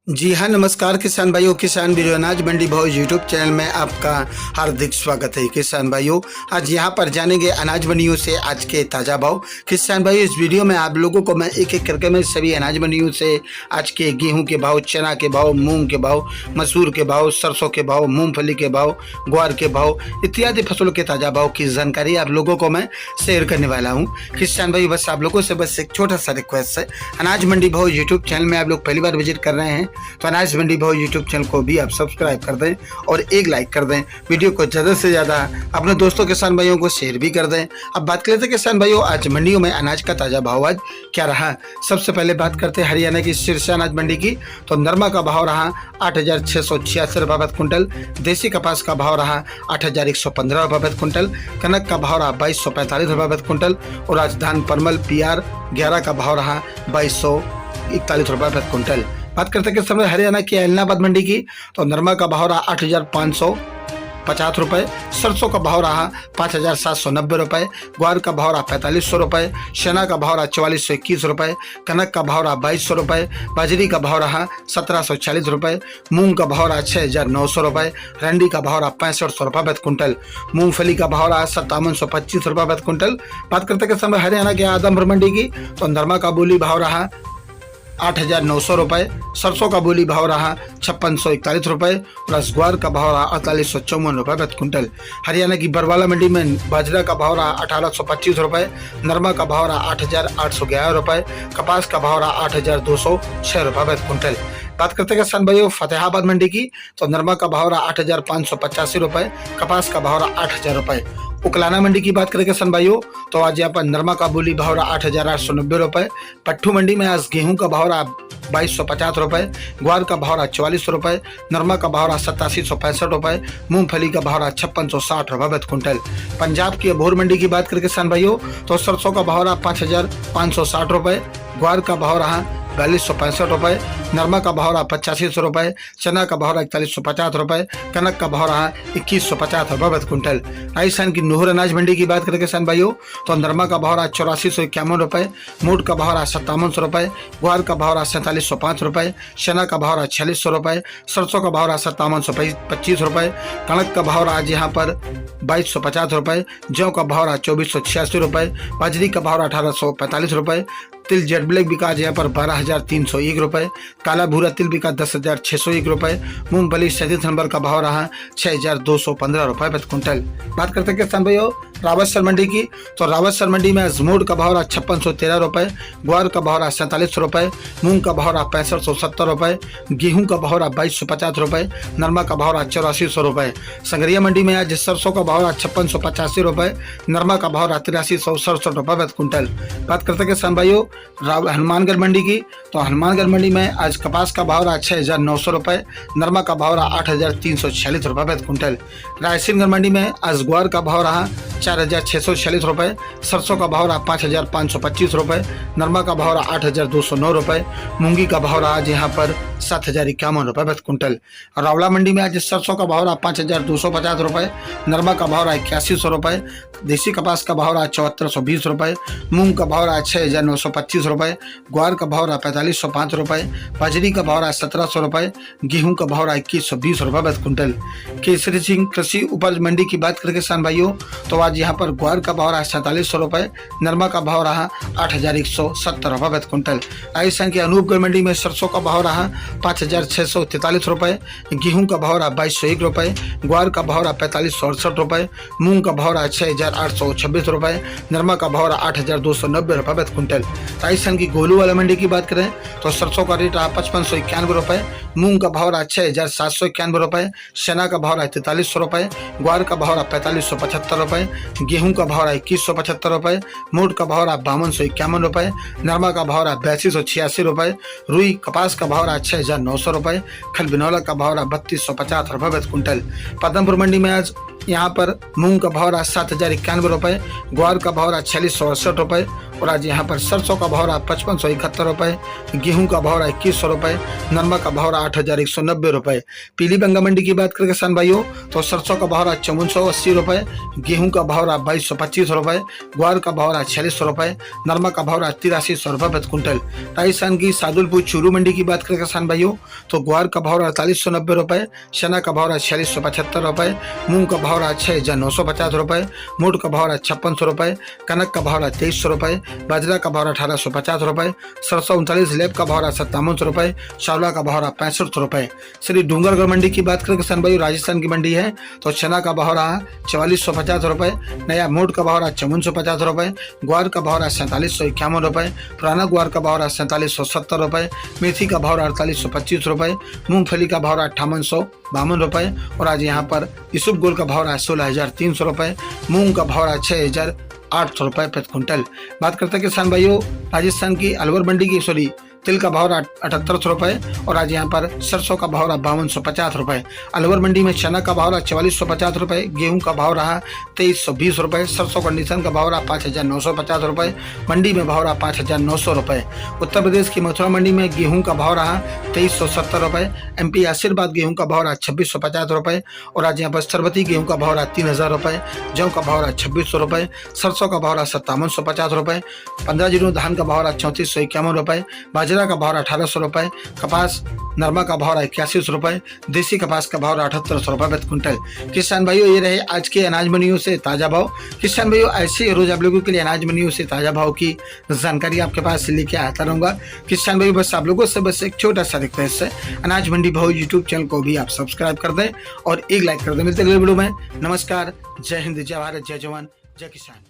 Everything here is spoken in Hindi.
जी हाँ, नमस्कार किसान भाइयों, किसान वीडियो अनाज मंडी भाव यूट्यूब चैनल में आपका हार्दिक स्वागत है। किसान भाइयों, आज यहाँ पर जानेंगे अनाज मंडियों से आज के ताज़ा भाव। किसान भाइयों, इस वीडियो में आप लोगों को मैं एक एक करके मैं सभी अनाज मंडियों से आज के गेहूं के भाव, चना के भाव, मूंग के भाव, मसूर के भाव, सरसों के भाव, मूंगफली के भाव, ग्वार के भाव इत्यादि फसलों के ताज़ा भाव की जानकारी आप लोगों को मैं शेयर करने वाला हूँ। किसान भाई, बस आप लोगों से बस एक छोटा सा रिक्वेस्ट है, अनाज मंडी भाव यूट्यूब चैनल में आप लोग पहली बार विजिट कर रहे हैं तो अनाज मंडी भाव यूट्यूब चैनल को भी आप सब्सक्राइब कर दें और एक लाइक कर दें। वीडियो को ज़्यादा से ज़्यादा अपने दोस्तों किसान भाइयों को शेयर भी कर दें। अब बात करते हैं किसान भाइयों, आज मंडियों में अनाज का ताज़ा भाव आज क्या रहा। सबसे पहले बात करते हैं हरियाणा की शीर्ष अनाज मंडी की। तो नरमा का भाव रहा 8,686 रुपये प्रति क्विंटल, देसी कपास का भाव रहा 8,115 रुपये प्रति क्विंटल, कनक का भाव रहा 2,245 रुपये प्रति क्विंटल और राजधान परमल PR 11 का भाव रहा 2,241 रुपये प्रति क्विंटल। बात करते हैं समय हरियाणा की एलनाबाद मंडी की। तो नरमा का भाव रहा 8,550 रुपये, सरसों का भाव रहा 5,790 रुपये, ग्वार का भाव रहा 4,500 रुपये, चना का भाव रहा 4,421 रुपये, कनक का भाव रहा 2,200 रुपये, बाजरी का भाव रहा 1,740 रुपये, मूंग का भाव रहा 6,900 रुपये, रंडी का भाव रहा 6,500 रुपये प्रति क्विंटल, मूंगफली का भाव रहा 5,725 रुपये प्रति क्विंटल। बात करते हैं समय हरियाणा के आदमपुर मंडी की। तो नरमा का बोली भाव रहा 8,900 रुपये, सरसों का बोली भाव रहा 5,641 रुपये और ग्वार का भाव रहा 4,854 रुपये प्रति क्विंटल। हरियाणा की बरवाला मंडी में बाजरा का भाव रहा 1,825 रुपये, नरमा का भाव रहा 8,811 रुपये, कपास का भाव रहा 8,206 रुपये प्रति क्विंटल। बात करते हैं किसान भाइयों फतेहाबाद मंडी की। तो नरमा का भाव रहा 8,585 रुपये, कपास का भाव रहा 8,000 रुपये। उकलाना मंडी की बात करें किसान भाइयों, तो आज यहाँ पर नरमा का बोली भाव रहा 8,890 रुपये, पट्टू मंडी में आज गेहूं का भाव रहा 2,250 रुपये, ग्वार का भाव रहा 44 रुपये, नरमा का भाव रहा 8765 रुपये, मूंगफली का भाव रहा 5660 रुपये प्रति क्विंटल। पंजाब की अबोहर मंडी की बात करें किसान भाइयों, तो सरसों का भाव रहा 5,560 रुपये, ग्वार का भाव रहा 4,265 रुपये, नरमा का भाव रहा 8500 रुपये, चना का भाव रहा 4,150 रुपये, कनक का भाव रहा 2,150 रुपये प्रति क्विंटल। राजस्थान की नूहर अनाज मंडी की बात करें किसान भाइयों, तो नरमा का भाव रहा 8,451 रुपये, मूड का भाव रहा 5,700 रुपये, ग्वार का भाव रहा 4,4705 रुपये, चना का भाव रहा 4,600 रुपये, सरसों का भाव रहा 5,725 रुपये, कनक का भाव रहा आज यहाँ पर 2,250 रुपये, जौ का भाव रहा 2,486 रुपये, बाजरी का भाव रहा 1,845 रुपये, तिल जेड ब्लैक बिका आज यहाँ पर 12,301 रुपये, काला भूरा तिल बिका 10,601 रुपये, मूंगफली 37 नंबर का भाव रहा 6,215 रुपये प्रति क्विंटल। बात करते हैं किसान भाइयों रावतसर मंडी की। तो रावतसर मंडी में अजमोड का भाव रहा 5,613 रुपये, ग्वार का भाव रहा 47 रुपये, मूंग का भाव रहा 6,570 रुपये, गेहूं का भाव रहा 2,250 रुपये, नरमा का भाव रहा 8,400 रुपये। संगरिया मंडी में आज सरसों का भाव रहा 5,685 रुपये, नरमा का भाव रहा 8,367 रुपये प्रति क्विंटल। बात करते हैं किसान भाइयों हनुमानगढ़ मंडी की। तो हनुमानगढ़ मंडी में आज कपास का भाव रहा 6,900 रुपये, नरमा का भाव रहा 8,346 रुपये प्रति क्विंटल। रायसेनगढ़ मंडी में आज ग्वार का भाव रहा 4,646 रुपये, सरसों का भाव रहा 5,525 रुपये, नरमा का भाव रहा 8,209 रुपये, मूंगी का भाव रहा आज यहाँ पर 7,051 रुपये प्रति क्विंटल। रावला मंडी में आज सरसों का भाव रहा 5,250 रुपये, नरमा का भाव रहा 8100 रुपये, देसी कपास का भाव रहा 7,420 रुपये, मूंग का भाव रहा 6,925 रुपये, ग्वार का भाव रहा 4,505 रुपये, बाजरी का भाव रहा 1,700 रुपये, गेहूं का भाव रहा 2,120 रुपये प्रति क्विंटल। केसरी सिंह कृषि उपज मंडी की बात करें किसान भाइयों, तो आज यहाँ पर ग्वार का भाव रहा 4,400 रुपये, नरमा का भाव रहा 8,170 रुपये प्रति क्विंटल। राजस्थान की अनूपगढ़ मंडी में सरसों का भाव रहा 5,643 रुपये, गेहूं का भाव रहा 2,201 रुपये, ग्वार का भाव रहा 4,568 रुपये, मूंग का भाव रहा 6,826 रुपये, नरमा का भाव रहा 8,290 रुपये प्रति क्विंटल। राजस्थान की गोलू वाला मंडी की बात करें तो सरसों का रेट रहा 5,591 रुपये, मूंग का भाव रहा 6,791 रुपये, चना का भाव रहा 4,300 रुपये, ग्वार का भाव रहा 4,575 रुपये, गेहूं का भाव रहा 2,175 रुपये, मूड का भाव रहा 5,251 रुपये, नरमा का भाव रहा 8,286 रुपये, रुई कपास का भाव रहा 6,900 रुपये, खल बिनौला का भाव रहा 3,250 रुपये प्रति क्विंटल। पदमपुर मंडी में आज यहाँ पर मूंग का भाव रहा 7,091 रुपए, ग्वार का भाव रहा 4668 रुपए और आज यहाँ पर सरसों का भाव रहा 5571 रुपए, गेहूं का भाव रहा 2100 रुपए, नरमा का भाव रहा 8,190 रुपए। पीली बंगा मंडी की बात करें किसान भाइयों तो सरसों का भाव रहा 5480 रुपए, गेहूं का भाव रहा 2225 रुपए, ग्वार का भाव रहा 4600 रुपए, नरमा का भाव रहा 8300 रुपए प्रति क्विंटल। राजस्थान की सादुलपुर चूरू मंडी की बात करें किसान भाइयों तो ग्वार का भाव रहा 4890 रुपए, चना का भाव रहा 4675 रुपए, मूंग का भाव रहा 6,950 रुपए, मोट का भाव रहा 5600 रुपए, कनक का भाव रहा 2300 रुपए, बाजरा का भाव रहा 1850 रुपए, सरसों 39 लेब का भाव रहा 5700 रुपए, शावला का भाव रहा 6500 रुपए। श्री डूंगरगढ़ मंडी की बात करें किसान भाई राजस्थान की मंडी है तो चना का भाव रहा 4450 रुपए, नया मोट का भाव रहा 5450 रुपए, ग्वार का भाव रहा 4751 रुपए, पुराना ग्वार का भाव रहा 4770 रुपए, मेथी का भाव रहा 4825 रुपए, मूंगफली का भाव रहा 5852 रुपए और आज यहाँ पर यूसुफ गोल का भाव रहा 16,300 रुपए, मूंग का भाव रहा 6,800 रुपए प्रति क्विंटल। बात करते हैं किसान भाइयों राजस्थान की अलवर मंडी की तिल का भाव रहा 7800 रुपए और आज यहाँ पर सरसों का भाव रहा 5250 रुपए। अलवर मंडी में चना का भाव रहा 4450 रुपए, गेहूं का भाव रहा 2320 रुपए, सरसों कंडीशन का भाव रहा 5950 रुपए, मंडी में भाव रहा 5900 रुपए। उत्तर प्रदेश की मथुरा मंडी में गेहूं का भाव रहा 2370 रुपए, MP आशीर्वाद गेहूं का भाव रहा 2650 रुपए और आज यहाँ पर सरबती गेहूं का भाव रहा 3000 रुपए, जौ का भाव रहा 2600 रुपए, सरसों का भाव रहा 5750 रुपए, 15 जीरो धान का भाव रहा 3451 रुपए, बाजरा का भाव 1800 रुपए, कपास नरमा का भाव 81 रुपए, देसी कपास का भाव 7800 रुपए प्रति क्विंटल। किसान भाइयों ये रहे आज के अनाज मंडियों से ताजा भाव। किसान भाइयों ऐसे रोज आप लोगों के लिए अनाज मंडियों से ताजा भाव की जानकारी आपके पास लेके आता रहूंगा। किसान भाइयों बस आप लोगों से बस एक छोटा सा रिक्वेस्ट है, अनाज मंडी भाव यूट्यूब चैनल को भी आप सब्सक्राइब कर दें और एक लाइक कर दें। मिलते अगले वीडियो में। नमस्कार, जय हिंद, जय भारत, जय जवान, जय किसान।